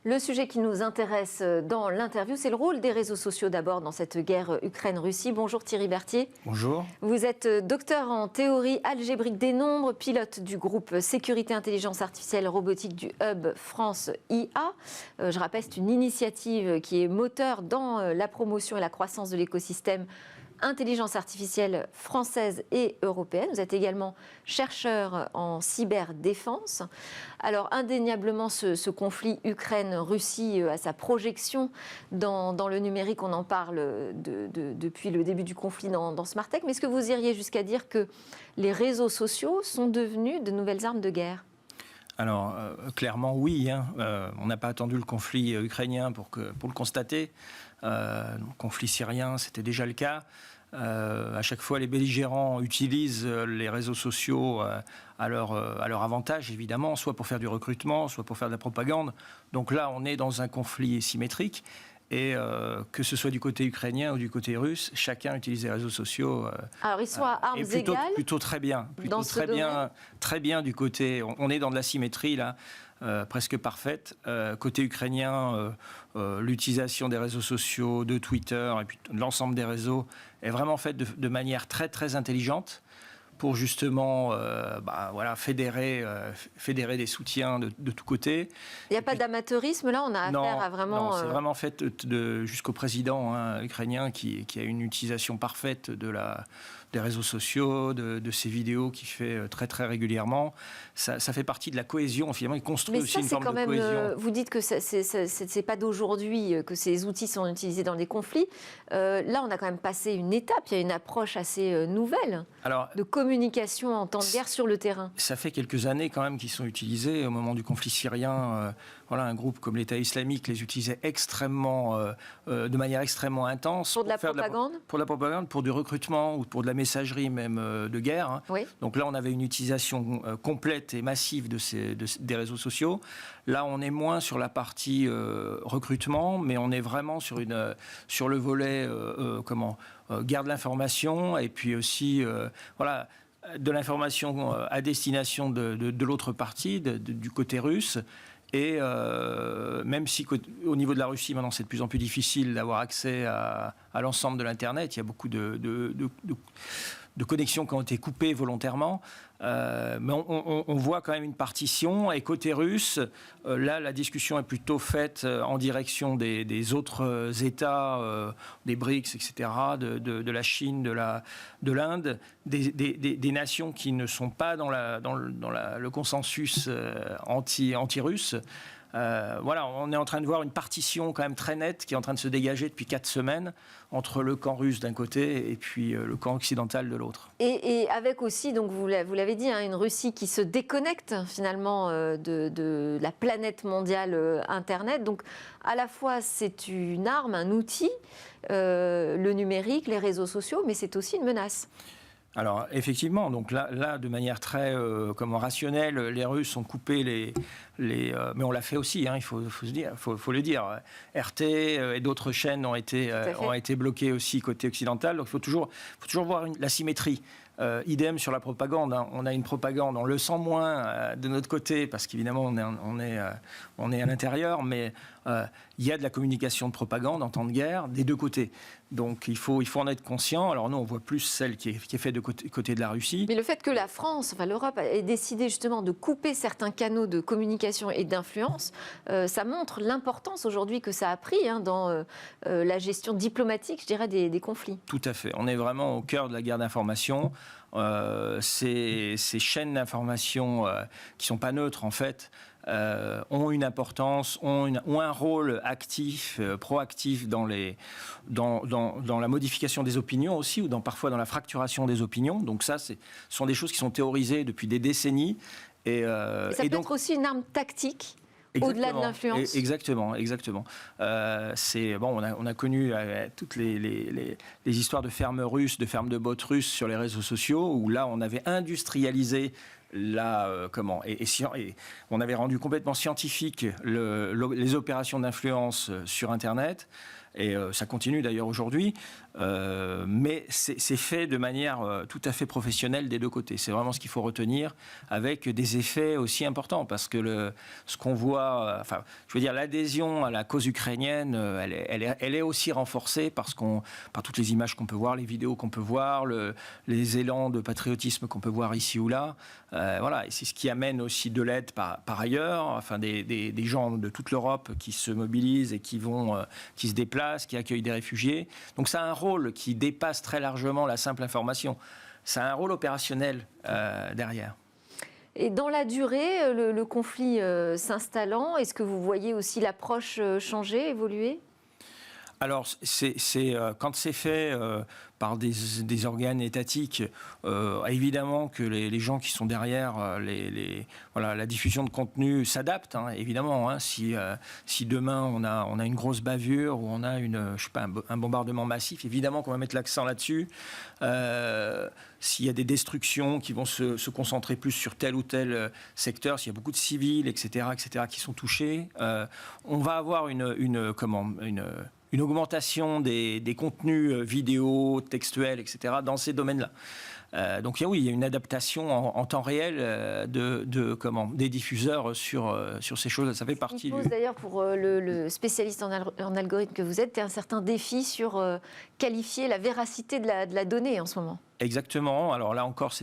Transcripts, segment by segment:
Le sujet qui nous intéresse dans l'interview, c'est le rôle des réseaux sociaux d'abord dans cette guerre Ukraine-Russie. Bonjour Thierry Berthier. Bonjour. Vous êtes docteur en théorie algébrique des nombres, pilote du groupe Sécurité Intelligence Artificielle Robotique du Hub France IA. Je rappelle, c'est une initiative qui est moteur dans la promotion et la croissance de l'écosystème intelligence artificielle française et européenne. Vous êtes également chercheur en cyberdéfense. Alors, indéniablement, ce conflit Ukraine-Russie a sa projection dans le numérique. On en parle depuis le début du conflit dans Smartech. Mais est-ce que vous iriez jusqu'à dire que les réseaux sociaux sont devenus de nouvelles armes de guerre ? Alors, clairement, oui. On n'a pas attendu le conflit ukrainien pour le constater. Le conflit syrien, c'était déjà le cas. À chaque fois, les belligérants utilisent les réseaux sociaux à leur avantage, évidemment, soit pour faire du recrutement, soit pour faire de la propagande. Donc là, on est dans un conflit symétrique. Et que ce soit du côté ukrainien ou du côté russe, chacun utilise les réseaux sociaux. Alors, ils sont à armes égales. Plutôt très bien. Très bien du côté. On est dans de la symétrie là. Presque parfaite. Côté ukrainien, l'utilisation des réseaux sociaux, de Twitter et puis de l'ensemble des réseaux est vraiment faite de manière très très intelligente pour justement fédérer des soutiens de tous côtés. Il n'y a pas d'amateurisme là, on a affaire à vraiment... Non, c'est vraiment fait jusqu'au président ukrainien qui a une utilisation parfaite des réseaux sociaux, de ses vidéos qu'il fait très très régulièrement. Ça fait partie de la cohésion, finalement, il construit aussi une forme de cohésion. Vous dites que c'est pas d'aujourd'hui que ces outils sont utilisés dans des conflits. Là, on a quand même passé une étape, il y a une approche assez nouvelle de communication en temps de guerre sur le terrain. Ça fait quelques années quand même qu'ils sont utilisés. Au moment du conflit syrien, un groupe comme l'État islamique les utilisait de manière extrêmement intense. Pour de la propagande ? Pour de la propagande, pour du recrutement ou pour de la messagerie même de guerre. Oui. Donc là, on avait une utilisation complète et massive des réseaux sociaux. Là, on est moins sur la partie recrutement, mais on est vraiment sur le volet guerre de l'information et puis aussi de l'information à destination de l'autre partie, du côté russe. Et même si au niveau de la Russie, maintenant, c'est de plus en plus difficile d'avoir accès à l'ensemble de l'Internet, il y a beaucoup de connexions qui ont été coupées volontairement. Mais on voit quand même une partition. Et côté russe, là, la discussion est plutôt faite en direction des autres États, des BRICS, etc., de la Chine, de l'Inde, des nations qui ne sont pas dans le consensus anti-russe. On est en train de voir une partition quand même très nette qui est en train de se dégager depuis 4 semaines entre le camp russe d'un côté et puis le camp occidental de l'autre. Et avec aussi, donc vous l'avez dit, une Russie qui se déconnecte finalement de la planète mondiale Internet. Donc à la fois c'est une arme, un outil, le numérique, les réseaux sociaux, mais c'est aussi une menace. Alors effectivement, donc là de manière très rationnelle, les Russes ont coupé mais on l'a fait aussi, il faut le dire. RT et d'autres chaînes ont été bloquées aussi côté occidental. Donc il faut toujours voir la symétrie. Idem sur la propagande. On a une propagande, on le sent moins de notre côté parce qu'évidemment on est à l'intérieur, mais il y a de la communication de propagande en temps de guerre des deux côtés. Donc il faut en être conscient. Alors nous on voit plus celle qui est faite de côté de la Russie. Mais le fait que la France, l'Europe ait décidé justement de couper certains canaux de communication et d'influence, ça montre l'importance aujourd'hui que ça a pris dans la gestion diplomatique, je dirais, des conflits. Tout à fait. On est vraiment au cœur de la guerre d'information. Ces chaînes d'information qui ne sont pas neutres en fait ont une importance, ont un rôle actif, proactif dans la modification des opinions aussi, ou parfois dans la fracturation des opinions. Donc ça, ce sont des choses qui sont théorisées depuis des décennies. Et ça peut être aussi une arme tactique. Au-delà de l'influence. Exactement. On a connu toutes les histoires de fermes russes, de fermes de bots russes sur les réseaux sociaux, où là, on avait industrialisé et on avait rendu complètement scientifique les opérations d'influence sur Internet. et ça continue d'ailleurs aujourd'hui, mais c'est fait de manière tout à fait professionnelle des deux côtés. C'est vraiment ce qu'il faut retenir, avec des effets aussi importants, parce que ce qu'on voit, enfin, je veux dire, l'adhésion à la cause ukrainienne, elle est aussi renforcée par toutes les images qu'on peut voir, les vidéos qu'on peut voir, les élans de patriotisme qu'on peut voir ici ou là. Voilà, et c'est ce qui amène aussi de l'aide par ailleurs, enfin des gens de toute l'Europe qui se mobilisent et qui se déplacent, qui accueillent des réfugiés. Donc ça a un rôle qui dépasse très largement la simple information. Ça a un rôle opérationnel derrière. Et dans la durée, le conflit s'installant, est-ce que vous voyez aussi l'approche changer, évoluer ? Alors, quand c'est fait par des organes étatiques, évidemment que les gens qui sont derrière la diffusion de contenu s'adaptent, hein, évidemment. Hein, si demain on a une grosse bavure ou on a un bombardement massif, évidemment qu'on va mettre l'accent là-dessus. S'il y a des destructions qui vont se concentrer plus sur tel ou tel secteur, s'il y a beaucoup de civils, etc., qui sont touchés, on va avoir une augmentation des contenus vidéo, textuels, etc., dans ces domaines-là. Donc oui, il y a une adaptation en temps réel des diffuseurs sur ces choses. Ça fait partie. Pose d'ailleurs pour le spécialiste en algorithme que vous êtes, un certain défi sur qualifier la véracité de la donnée en ce moment. Exactement. Alors là encore,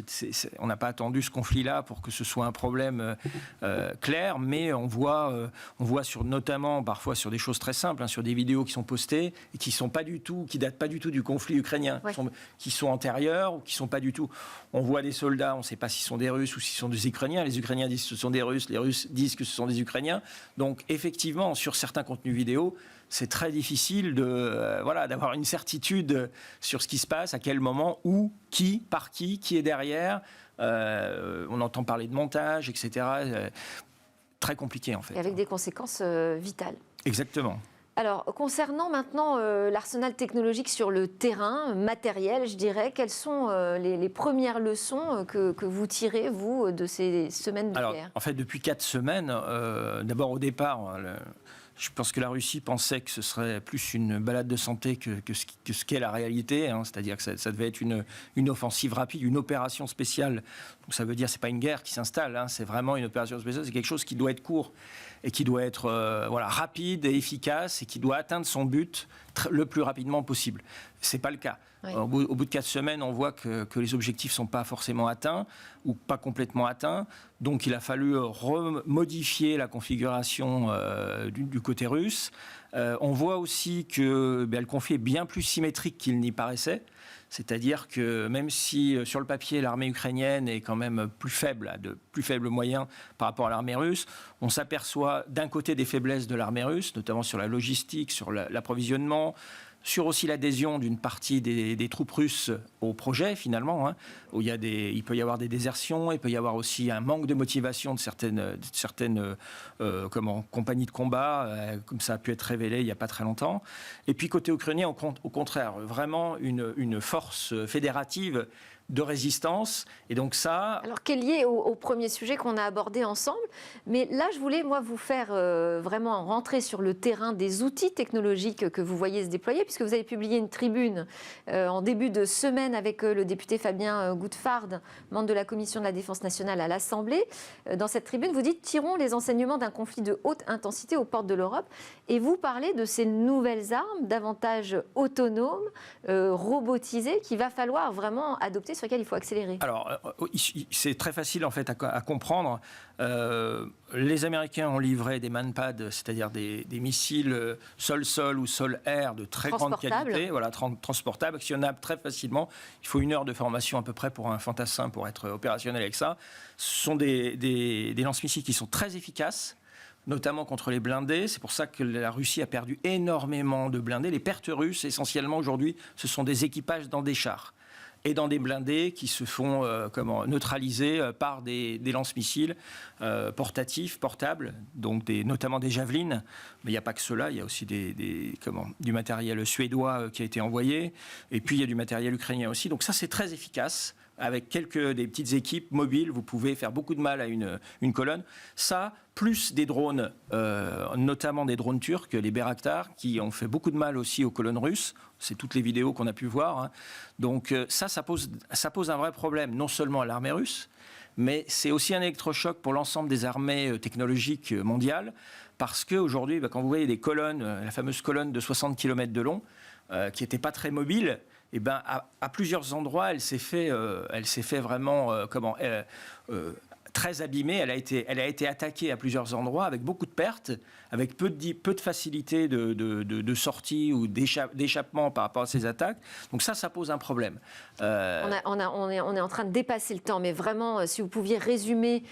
on n'a pas attendu ce conflit-là pour que ce soit un problème clair, mais on voit notamment parfois sur des choses très simples, hein, sur des vidéos qui sont postées et qui datent pas du tout du conflit ukrainien, ouais. qui sont antérieures ou qui sont pas du tout. On voit des soldats, on ne sait pas s'ils sont des Russes ou s'ils sont des Ukrainiens. Les Ukrainiens disent que ce sont des Russes, les Russes disent que ce sont des Ukrainiens. Donc effectivement, sur certains contenus vidéo, c'est très difficile d'avoir une certitude sur ce qui se passe, à quel moment, où, par qui est derrière. On entend parler de montage, etc. Très compliqué en fait. Et avec des conséquences vitales. Exactement. Alors, concernant maintenant l'arsenal technologique sur le terrain, matériel, je dirais, quelles sont les premières leçons que vous tirez, vous, de ces semaines de guerre ? En fait, depuis 4 semaines, d'abord au départ, je pense que la Russie pensait que ce serait plus une balade de santé que ce qu'est la réalité, hein, c'est-à-dire que ça devait être une offensive rapide, une opération spéciale. Donc ça veut dire que ce n'est pas une guerre qui s'installe, hein, c'est vraiment une opération spéciale, c'est quelque chose qui doit être court et qui doit être rapide et efficace et qui doit atteindre son but le plus rapidement possible. Ce n'est pas le cas. Oui. Au bout de 4 semaines, on voit que les objectifs ne sont pas forcément atteints ou pas complètement atteints. Donc il a fallu modifier la configuration du côté russe. On voit aussi que le conflit est bien plus symétrique qu'il n'y paraissait. C'est-à-dire que même si sur le papier l'armée ukrainienne est quand même plus faible, a de plus faibles moyens par rapport à l'armée russe, on s'aperçoit d'un côté des faiblesses de l'armée russe, notamment sur la logistique, sur l'approvisionnement, sur aussi l'adhésion d'une partie des troupes russes au projet finalement, hein, où il peut y avoir des désertions, il peut y avoir aussi un manque de motivation de certaines compagnies de combat, comme ça a pu être révélé il n'y a pas très longtemps. Et puis côté ukrainien, au contraire, vraiment une force fédérative de résistance. Et donc ça... Alors, qui est lié au premier sujet qu'on a abordé ensemble. Mais là, je voulais, moi, vous faire vraiment rentrer sur le terrain des outils technologiques que vous voyez se déployer, puisque vous avez publié une tribune en début de semaine avec le député Fabien Goutfard, membre de la Commission de la Défense nationale à l'Assemblée. Dans cette tribune, vous dites « Tirons les enseignements d'un conflit de haute intensité aux portes de l'Europe ». Et vous parlez de ces nouvelles armes, davantage autonomes, robotisées, qu'il va falloir vraiment adopter, sur lesquelles il faut accélérer. Alors, c'est très facile en fait à comprendre. Les Américains ont livré des Manpad, c'est-à-dire des missiles sol-sol ou sol-air de très grande qualité, transportables, actionnables très facilement. Il faut 1 heure de formation à peu près pour un fantassin pour être opérationnel avec ça. Ce sont des lance-missiles qui sont très efficaces, notamment contre les blindés. C'est pour ça que la Russie a perdu énormément de blindés. Les pertes russes, essentiellement aujourd'hui, ce sont des équipages dans des chars et dans des blindés qui se font neutraliser par des lance-missiles portables, donc notamment des javelines. Mais il n'y a pas que cela, il y a aussi du matériel suédois qui a été envoyé, et puis il y a du matériel ukrainien aussi. Donc ça, c'est très efficace. avec des petites équipes mobiles, vous pouvez faire beaucoup de mal à une colonne. Ça, plus des drones, notamment des drones turcs, les Bayraktar, qui ont fait beaucoup de mal aussi aux colonnes russes. C'est toutes les vidéos qu'on a pu voir. Hein. Donc ça pose un vrai problème, non seulement à l'armée russe, mais c'est aussi un électrochoc pour l'ensemble des armées technologiques mondiales, parce qu'aujourd'hui, quand vous voyez des colonnes, la fameuse colonne de 60 km de long, qui n'était pas très mobile, eh ben, à plusieurs endroits, elle s'est fait vraiment très abîmée. Elle a été attaquée à plusieurs endroits avec beaucoup de pertes, avec peu de facilité de sortie ou d'échappement par rapport à ces attaques. Donc ça pose un problème. On est en train de dépasser le temps, mais vraiment, si vous pouviez résumer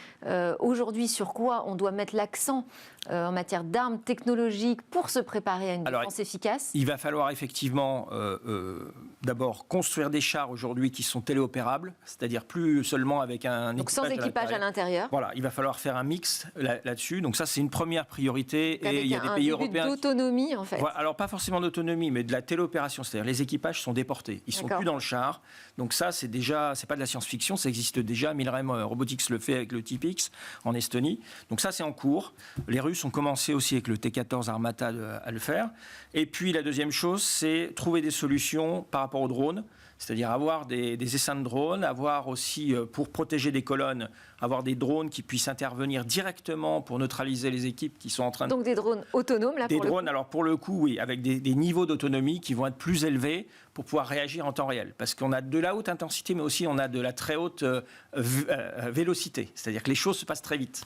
aujourd'hui sur quoi on doit mettre l'accent en matière d'armes technologiques pour se préparer à une défense efficace. Il va falloir effectivement d'abord construire des chars aujourd'hui qui sont téléopérables, c'est-à-dire plus seulement avec un donc sans équipage à l'intérieur. Voilà, il va falloir faire un mix là-dessus. Donc ça, c'est une première priorité. Donc et il y a des pays européens d'autonomie en fait. Voilà, alors pas forcément d'autonomie, mais de la téléopération, c'est-à-dire les équipages sont déportés, ils sont plus dans le char. Donc ça, c'est pas de la science-fiction, ça existe déjà. Milrem Robotics le fait avec le TPX en Estonie. Donc ça, c'est en cours. Les Russes ont commencé aussi avec le T-14 Armata à le faire. Et puis la deuxième chose, c'est trouver des solutions par rapport aux drones, c'est-à-dire avoir des essaims de drones, avoir aussi, pour protéger des colonnes, avoir des drones qui puissent intervenir directement pour neutraliser les équipes qui sont en train de... Donc des drones autonomes, là, des drones, alors pour le coup, oui, avec des niveaux d'autonomie qui vont être plus élevés pour pouvoir réagir en temps réel. Parce qu'on a de la haute intensité, mais aussi on a de la très haute vélocité. C'est-à-dire que les choses se passent très vite.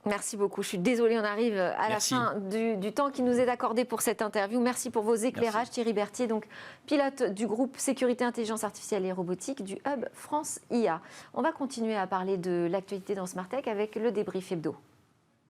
Merci beaucoup. Je suis désolée, on arrive à la fin du temps qui nous est accordé pour cette interview. Merci pour vos éclairages. Merci. Thierry Berthier, donc pilote du groupe Sécurité, Intelligence Artificielle et Robotique du Hub France IA. On va continuer à parler de l'actualité dans Smart Tech avec le débrief hebdo.